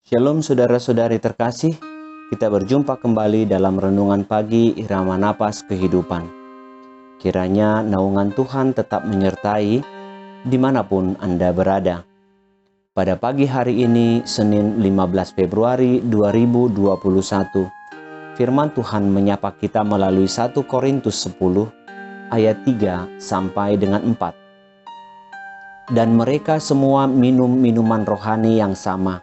Shalom saudara-saudari terkasih, kita berjumpa kembali dalam renungan pagi Irama Napas Kehidupan. Kiranya naungan Tuhan tetap menyertai dimanapun Anda berada. Pada pagi hari ini, Senin 15 Februari 2021, firman Tuhan menyapa kita melalui 1 Korintus 10 ayat 3 sampai dengan 4. Dan mereka semua minum minuman rohani yang sama,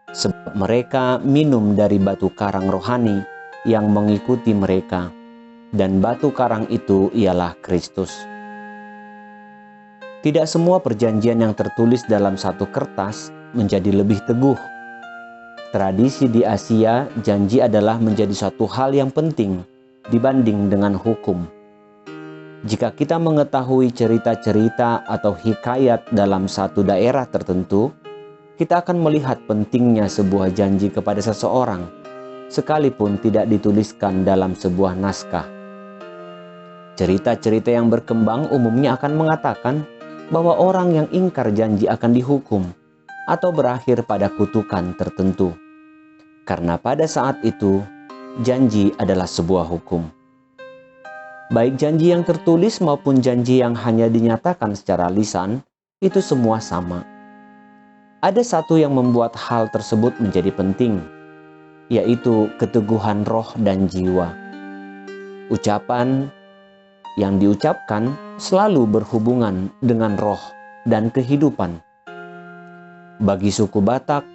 sebab mereka minum dari batu karang rohani yang mengikuti mereka, dan batu karang itu ialah Kristus. Tidak semua perjanjian yang tertulis dalam satu kertas menjadi lebih teguh. Tradisi di Asia, janji adalah menjadi suatu hal yang penting dibanding dengan hukum. Jika kita mengetahui cerita-cerita atau hikayat dalam satu daerah tertentu, kita akan melihat pentingnya sebuah janji kepada seseorang, sekalipun tidak dituliskan dalam sebuah naskah. Cerita-cerita yang berkembang umumnya akan mengatakan bahwa orang yang ingkar janji akan dihukum atau berakhir pada kutukan tertentu. Karena pada saat itu, janji adalah sebuah hukum. Baik janji yang tertulis maupun janji yang hanya dinyatakan secara lisan, itu semua sama. Ada satu yang membuat hal tersebut menjadi penting, yaitu keteguhan roh dan jiwa. Ucapan yang diucapkan selalu berhubungan dengan roh dan kehidupan. Bagi suku Batak,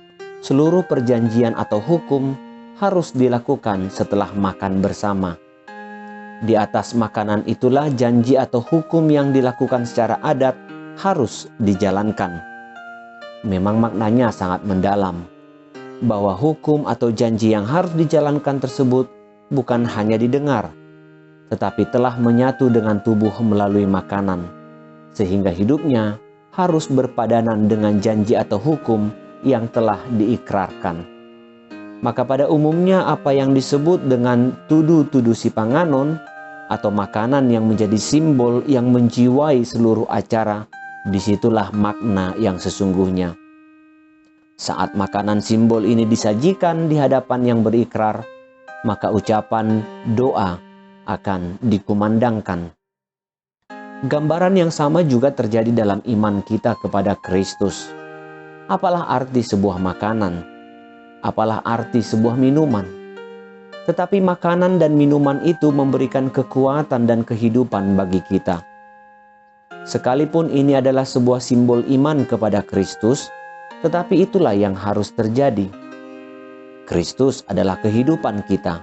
seluruh perjanjian atau hukum harus dilakukan setelah makan bersama. Di atas makanan itulah janji atau hukum yang dilakukan secara adat harus dijalankan. Memang maknanya sangat mendalam, bahwa hukum atau janji yang harus dijalankan tersebut bukan hanya didengar, tetapi telah menyatu dengan tubuh melalui makanan, sehingga hidupnya harus berpadanan dengan janji atau hukum yang telah diikrarkan. Maka pada umumnya apa yang disebut dengan tudu-tudu si panganon atau makanan yang menjadi simbol yang menjiwai seluruh acara, disitulah makna yang sesungguhnya. Saat makanan simbol ini disajikan di hadapan yang berikrar, maka ucapan doa akan dikumandangkan. Gambaran yang sama juga terjadi dalam iman kita kepada Kristus. Apalah arti sebuah makanan? Apalah arti sebuah minuman? Tetapi makanan dan minuman itu memberikan kekuatan dan kehidupan bagi kita. Sekalipun ini adalah sebuah simbol iman kepada Kristus, tetapi itulah yang harus terjadi. Kristus adalah kehidupan kita.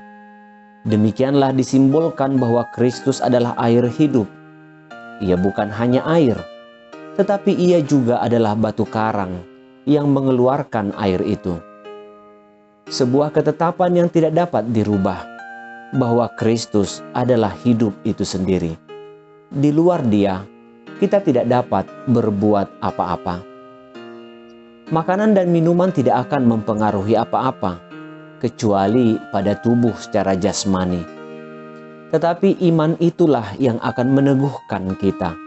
Demikianlah disimbolkan bahwa Kristus adalah air hidup. Ia bukan hanya air, tetapi ia juga adalah batu karang yang mengeluarkan air itu. Sebuah ketetapan yang tidak dapat dirubah, bahwa Kristus adalah hidup itu sendiri. Di luar Dia, kita tidak dapat berbuat apa-apa. Makanan dan minuman tidak akan mempengaruhi apa-apa, kecuali pada tubuh secara jasmani. Tetapi iman itulah yang akan meneguhkan kita.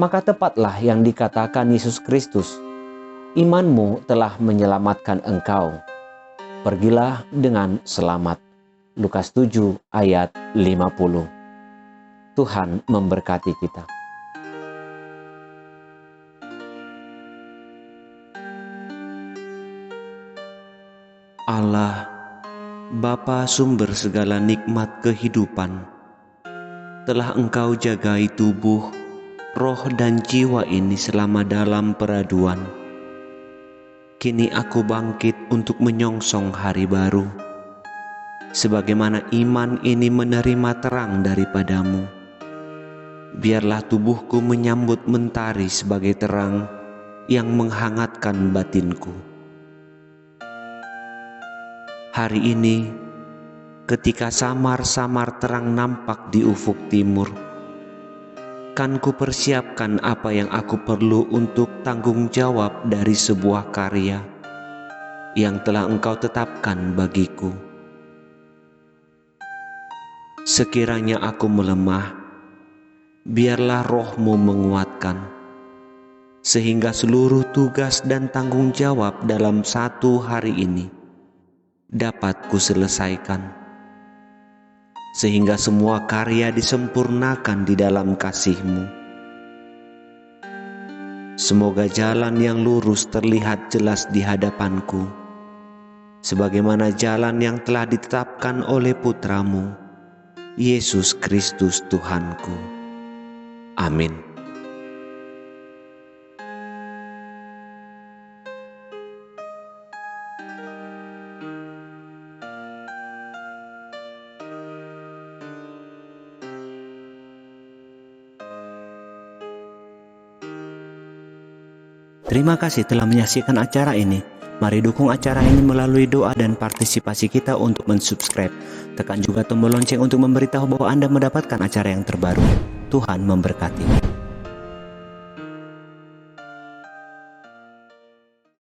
Maka tepatlah yang dikatakan Yesus Kristus, imanmu telah menyelamatkan engkau. Pergilah dengan selamat. Lukas 7 ayat 50. Tuhan memberkati kita. Allah, Bapa sumber segala nikmat kehidupan, telah Engkau jagai tubuh, roh dan jiwa ini selama dalam peraduan. Kini aku bangkit untuk menyongsong hari baru. Sebagaimana iman ini menerima terang daripadamu, biarlah tubuhku menyambut mentari sebagai terang yang menghangatkan batinku. Hari ini, ketika samar-samar terang nampak di ufuk timur, kan kupersiapkan apa yang aku perlu untuk tanggung jawab dari sebuah karya yang telah Engkau tetapkan bagiku. Sekiranya aku melemah, biarlah roh-Mu menguatkan. sehingga seluruh tugas dan tanggung jawab dalam satu hari ini dapat kuselesaikan, sehingga semua karya disempurnakan di dalam kasih-Mu. Semoga jalan yang lurus terlihat jelas di hadapanku, sebagaimana jalan yang telah ditetapkan oleh Putra-Mu, Yesus Kristus Tuhanku. Amin. Terima kasih telah menyaksikan acara ini. Mari dukung acara ini melalui doa dan partisipasi kita untuk mensubscribe. Tekan juga tombol lonceng untuk memberitahu bahwa Anda mendapatkan acara yang terbaru. Tuhan memberkati.